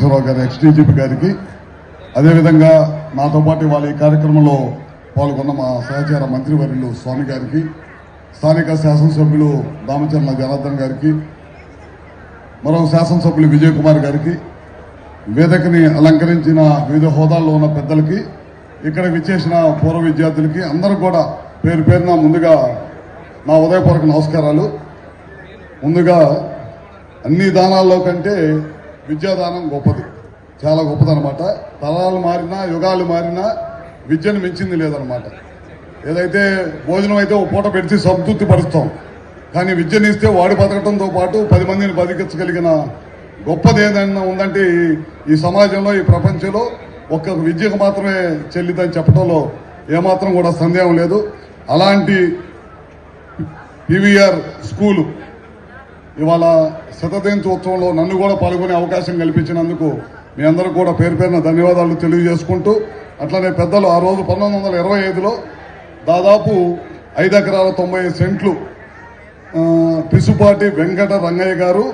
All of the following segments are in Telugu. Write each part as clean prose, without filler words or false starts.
సాంబశివరావు గారి ఎక్స్డీజీపీ గారికి, అదేవిధంగా నాతో పాటు వాళ్ళ ఈ కార్యక్రమంలో పాల్గొన్న మా సహచార మంత్రివర్యులు స్వామి గారికి, స్థానిక శాసనసభ్యులు దామచర్ల జనార్దన్ గారికి, మరో శాసనసభ్యులు విజయ్ కుమార్ గారికి, వేదికని అలంకరించిన వివిధ హోదాల్లో ఉన్న పెద్దలకి, ఇక్కడ విచ్చేసిన పూర్వ విద్యార్థులకి అందరూ కూడా పేరు పేరున ముందుగా నా ఉదయపూర్వక నమస్కారాలు. ముందుగా అన్ని దానాల్లో కంటే విద్యాదానం గొప్పది, చాలా గొప్పదనమాట. తరాలు మారినా యుగాలు మారినా విద్యను మించింది లేదనమాట. ఏదైతే భోజనం అయితే ఒక పూట పెడితే సంతృప్తి పరుస్తాం, కానీ విద్యనిస్తే వాడి బతకడంతో పాటు 10 మందిని బతికించగలిగిన గొప్పది ఏదైనా ఉందంటే ఈ సమాజంలో, ఈ ప్రపంచంలో ఒక్క విద్యకు మాత్రమే చెల్లిదని చెప్పడంలో ఏమాత్రం కూడా సందేహం లేదు. అలాంటి పీవీఆర్ స్కూలు ఇవాళ శతదినోత్సవంలో నన్ను కూడా పాల్గొనే అవకాశం కల్పించినందుకు మీ అందరూ కూడా పేరు పేరున ధన్యవాదాలు తెలియజేసుకుంటూ, అట్లనే పెద్దలు ఆ రోజు 1925లో దాదాపు 5 ఎకరాల 90 సెంట్లు పిసుపాటి వెంకట రంగయ్య గారు,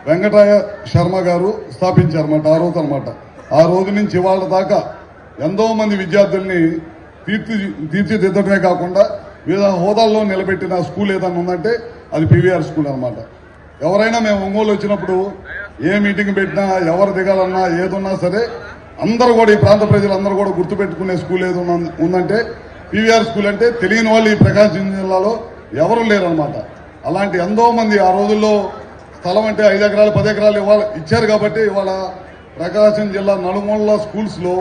వెంకటయ్య శర్మ గారు స్థాపించారన్నమాట. ఆ రోజు అనమాట. ఆ రోజు నుంచి ఇవాళ దాకా ఎంతో మంది విద్యార్థుల్ని తీర్చిదిద్దడమే కాకుండా వివిధ హోదాల్లో నిలబెట్టిన స్కూల్ ఏదైనా ఉందంటే అది పీవీఆర్ స్కూల్ అనమాట. ఎవరైనా మేము ఒంగోలు వచ్చినప్పుడు ఏ మీటింగ్ పెట్టినా, ఎవరు దిగాలన్నా, ఏదున్నా సరే అందరూ కూడా, ఈ ప్రాంత ప్రజలందరూ కూడా గుర్తుపెట్టుకునే స్కూల్ ఏది ఉందంటే పీవీఆర్ స్కూల్. అంటే తెలియని వాళ్ళు ఈ ప్రకాశం జిల్లాలో ఎవరు లేరనమాట. అలాంటి ఎంతో మంది ఆ రోజుల్లో స్థలం అంటే 5 ఎకరాలు 10 ఎకరాలు ఇచ్చారు కాబట్టి ఇవాళ ప్రకాశం జిల్లా నలుమూలల స్కూల్స్ లో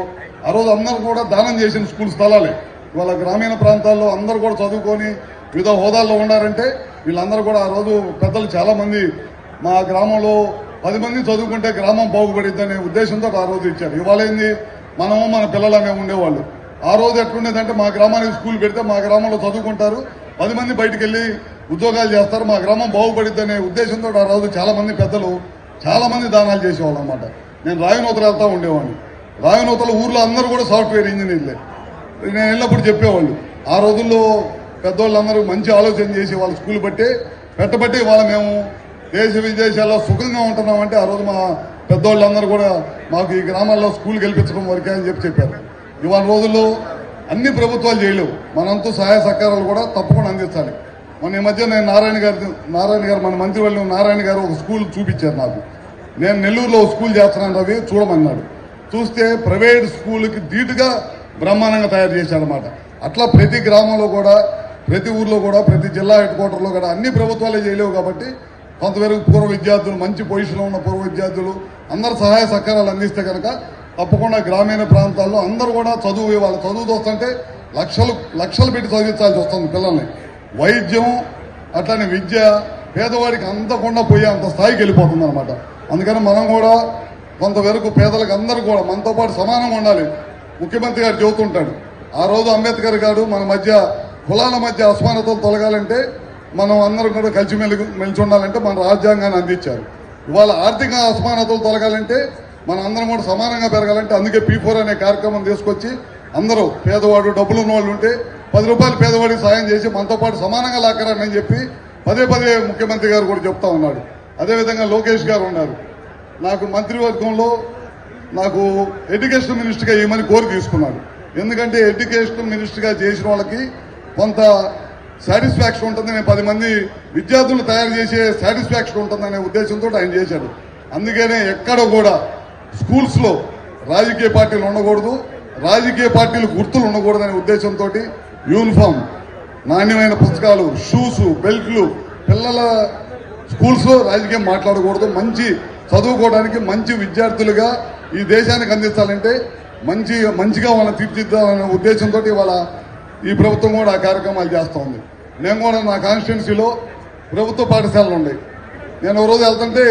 ఆ రోజు అందరూ కూడా దానం చేసిన స్కూల్ స్థలాలే. ఇవాళ గ్రామీణ ప్రాంతాల్లో అందరూ కూడా చదువుకొని వివిధ హోదాల్లో ఉన్నారంటే వీళ్ళందరూ కూడా ఆ రోజు పెద్దలు చాలా మంది మా గ్రామంలో 10 మంది చదువుకుంటే గ్రామం బాగుపడిద్దనే ఉద్దేశంతో ఆ రోజు ఇచ్చారు. ఇవాళ ఏంది, మనము మన పిల్లలనే ఉండేవాళ్ళు. ఆ రోజు ఎట్లుండేదంటే మా గ్రామానికి స్కూల్ పెడితే మా గ్రామంలో చదువుకుంటారు, 10 మంది బయటకు వెళ్లి ఉద్యోగాలు చేస్తారు, మా గ్రామం బాగుపడిద్దనే ఉద్దేశంతో ఆ రోజు చాలా మంది పెద్దలు చాలా మంది దానాలు చేసేవాళ్ళు అనమాట. నేను రాయనూతలు వెళ్తా ఉండేవాడిని. రాయనూతల ఊర్లో అందరూ కూడా సాఫ్ట్వేర్ ఇంజనీర్లే. నేను వెళ్ళినప్పుడు చెప్పేవాళ్ళు, ఆ రోజుల్లో పెద్దవాళ్ళందరూ మంచి ఆలోచన చేసి వాళ్ళ స్కూల్ పెట్టబట్టి ఇవాళ మేము దేశ విదేశాల్లో సుఖంగా ఉంటున్నామంటే ఆ రోజు మా పెద్దవాళ్ళందరూ కూడా మాకు ఈ గ్రామాల్లో స్కూల్ గెలిపించడం వరకే అని చెప్పారు. ఇవాళ రోజుల్లో అన్ని ప్రభుత్వాలు చేయలేవు, మనంతా సహాయ సహకారాలు కూడా తప్పకుండా అందించాలి. మొన్న ఈ మధ్య నేను నారాయణ గారు మన మంత్రివర్యులు నారాయణ గారు ఒక స్కూల్ చూపించారు నాకు. నేను నెల్లూరులో స్కూల్ చేస్తున్నాను రవి చూడమన్నాడు. చూస్తే ప్రైవేట్ స్కూల్కి ధీటుగా బ్రహ్మాండంగా తయారు చేశాడనమాట. అట్లా ప్రతి గ్రామంలో కూడా, ప్రతి ఊర్లో కూడా, ప్రతి జిల్లా హెడ్ క్వార్టర్లో కూడా అన్ని ప్రభుత్వాలే చేయలేవు కాబట్టి కొంతవరకు పూర్వ విద్యార్థులు, మంచి పొజిషన్లో ఉన్న పూర్వ విద్యార్థులు అందరు సహాయ సహకారాలు అందిస్తే కనుక తప్పకుండా గ్రామీణ ప్రాంతాల్లో అందరూ కూడా వాళ్ళ చదువు వస్తుంటే లక్షలు పెట్టి చదివించాల్సి వస్తుంది పిల్లల్ని. వైద్యం అట్లనే విద్య పేదవాడికి అందకుండా పోయే అంత స్థాయికి వెళ్ళిపోతుంది అనమాట. అందుకని మనం కూడా కొంతవరకు పేదలకు అందరూ కూడా మనతో పాటు సమానంగా ఉండాలి. ముఖ్యమంత్రి గారు చెబుతుంటాడు, ఆ రోజు అంబేద్కర్ గారు మన మధ్య కులాల మధ్య అసమానతలు తొలగాలంటే మనం అందరం కూడా కలిసి మెలిచి ఉండాలంటే మన రాజ్యాంగాన్ని అందించారు. ఇవాళ ఆర్థిక అసమానతలు తొలగాలంటే మనం అందరం కూడా సమానంగా పెరగాలంటే అందుకే P4 అనే కార్యక్రమం తీసుకొచ్చి అందరూ పేదవాడు డబ్బులు ఉన్న వాళ్ళు ఉంటే 10 రూపాయలు పేదవాడికి సాయం చేసి మనతో పాటు సమానంగా లాక్కరని చెప్పి పదే ముఖ్యమంత్రి గారు కూడా చెప్తా ఉన్నాడు. అదేవిధంగా లోకేష్ గారు ఉన్నారు. నాకు మంత్రివర్గంలో నాకు ఎడ్యుకేషన్ మినిస్టర్గా ఏమని కోరి తీసుకున్నాడు. ఎందుకంటే ఎడ్యుకేషన్ మినిస్టర్గా చేసిన వాళ్ళకి కొంత సాటిస్ఫాక్షన్ ఉంటుంది, నేను 10 మంది విద్యార్థులు తయారు చేసే సాటిస్ఫాక్షన్ ఉంటుందనే ఉద్దేశంతో ఆయన చేశాడు. అందుకనే ఎక్కడ కూడా స్కూల్స్ లో రాజకీయ పార్టీలు ఉండకూడదు, రాజకీయ పార్టీలు గుర్తులు ఉండకూడదనే ఉద్దేశంతో యూనిఫామ్, నాణ్యమైన పుస్తకాలు, షూస్, బెల్ట్లు, పిల్లల స్కూల్స్ లో రాజకీయం మాట్లాడకూడదు. మంచి చదువుకోవడానికి మంచి విద్యార్థులుగా ఈ దేశానికి అందించాలంటే మంచిగా వాళ్ళని తీర్చిదిద్దాలనే ఉద్దేశంతో ఇవాళ ఈ ప్రభుత్వం కూడా ఆ కార్యక్రమాలు చేస్తూ ఉంది. నేను కూడా నా కాన్స్టిట్యున్సీలో ప్రభుత్వ పాఠశాలలు ఉన్నాయి. నేను ఒక రోజు వెళ్తుంటే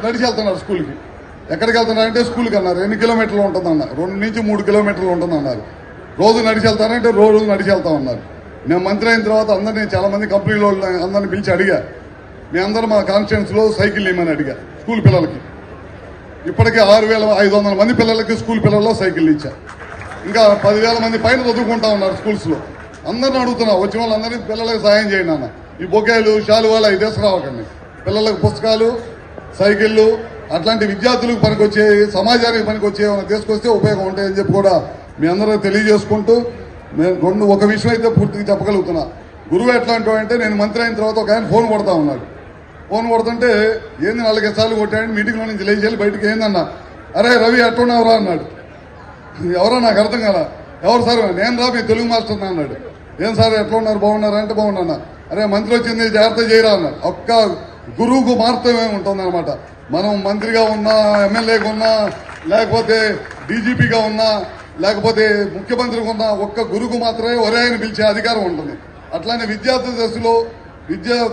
నడిచి వెళ్తున్నారు స్కూల్కి. ఎక్కడికి వెళ్తున్నారంటే స్కూల్కి అన్నారు. ఎన్ని కిలోమీటర్లు ఉంటుందన్నారు. 2 నుంచి 3 కిలోమీటర్లు ఉంటుందన్నారు. రోజు నడిచి వెళ్తానంటే రోజు నడిచి వెళ్తా ఉన్నారు. నేను మంత్రి అయిన తర్వాత అందరినీ చాలా మంది కంపెనీలో అందరినీ పిలిచి అడిగా, మీ అందరూ మా కాన్స్టిట్యున్సీలో సైకిల్ ఇవ్వమని అడిగా స్కూల్ పిల్లలకి. ఇప్పటికే 6,500 మంది పిల్లలకి స్కూల్ పిల్లల్లో సైకిల్ ఇచ్చా. ఇంకా 10,000 మంది పైన చదువుకుంటా ఉన్నారు స్కూల్స్ లో. అందరిని అడుగుతున్నా, వచ్చిన వాళ్ళందరినీ పిల్లలకు సాయం చేయండి అన్న. ఈ బొకేలు, శాలువాలు అవి తీసుకురావకండి. పిల్లలకు పుస్తకాలు, సైకిళ్ళు, అట్లాంటి విద్యార్థులకు పనికొచ్చే, సమాజానికి పనికొచ్చే ఏమైనా తీసుకొస్తే ఉపయోగం ఉంటాయని చెప్పి కూడా మీ అందరూ తెలియజేసుకుంటూ, నేను ఒక విషయం అయితే పూర్తిగా చెప్పగలుగుతున్నా. గురువు ఎట్లాంటి అంటే, నేను మంత్రి అయిన తర్వాత ఒక ఆయన ఫోన్ కొడతా ఉన్నాడు. ఫోన్ కొడుతుంటే ఏంది 4 సార్లు కొట్టాడు, మీటింగ్లో నుంచి లేచి బయటకు ఏందన్నా, అరే రవి ఎట్టున్నావురా అన్నాడు. ఎవరో నాకు అర్థం కదా. ఎవరు సార్? నేను రా మీ తెలుగు మాస్టర్ అన్నాడు. ఏం సార్ ఎట్లా ఉన్నారు, బాగున్నారా అంటే బాగున్నా. అరే మంత్రి వచ్చింది జాగ్రత్త చేయరా అన్నాడు. ఒక్క గురువుకు మాత్రమే ఉంటుంది అనమాట. మనం మంత్రిగా ఉన్నా, ఎమ్మెల్యేగా ఉన్నా, లేకపోతే డీజీపీగా ఉన్నా, లేకపోతే ముఖ్యమంత్రిగా ఉన్నా, ఒక్క గురువుకు మాత్రమే ఒరే అని పిలిచే అధికారం ఉంటుంది. అట్లానే విద్యార్థి దశలో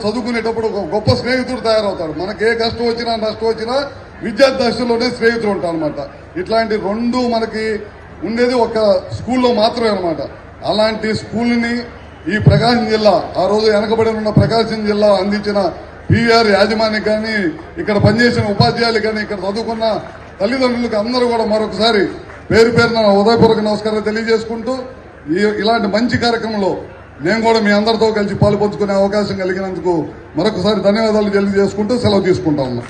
చదువుకునేటప్పుడు ఒక గొప్ప స్నేహితుడు తయారవుతాడు. మనకి ఏ కష్టం వచ్చినా నష్టం వచ్చినా విద్యార్థి దశలోనే స్నేహితుడు ఉంటాడు అనమాట. ఇట్లాంటి 2 మనకి ఉండేది ఒక స్కూల్లో మాత్రమే అనమాట. అలాంటి స్కూల్ని ఈ ప్రకాశం జిల్లా, ఆ రోజు వెనకబడి ఉన్న ప్రకాశం జిల్లా అందించిన పీవీఆర్ యాజమాన్యం కానీ, ఇక్కడ పనిచేసిన ఉపాధ్యాయులు కానీ, ఇక్కడ చదువుకున్న తల్లిదండ్రులకు అందరూ కూడా మరొకసారి పేరు పేరున హృదయపూర్వక నమస్కారాలు తెలియజేసుకుంటూ, ఇలాంటి మంచి కార్యక్రమంలో నేను కూడా మీ అందరితో కలిసి పాలు పంచుకునే అవకాశం కలిగినందుకు మరొకసారి ధన్యవాదాలు తెలియజేసుకుంటూ సెలవు తీసుకుంటా ఉన్నా.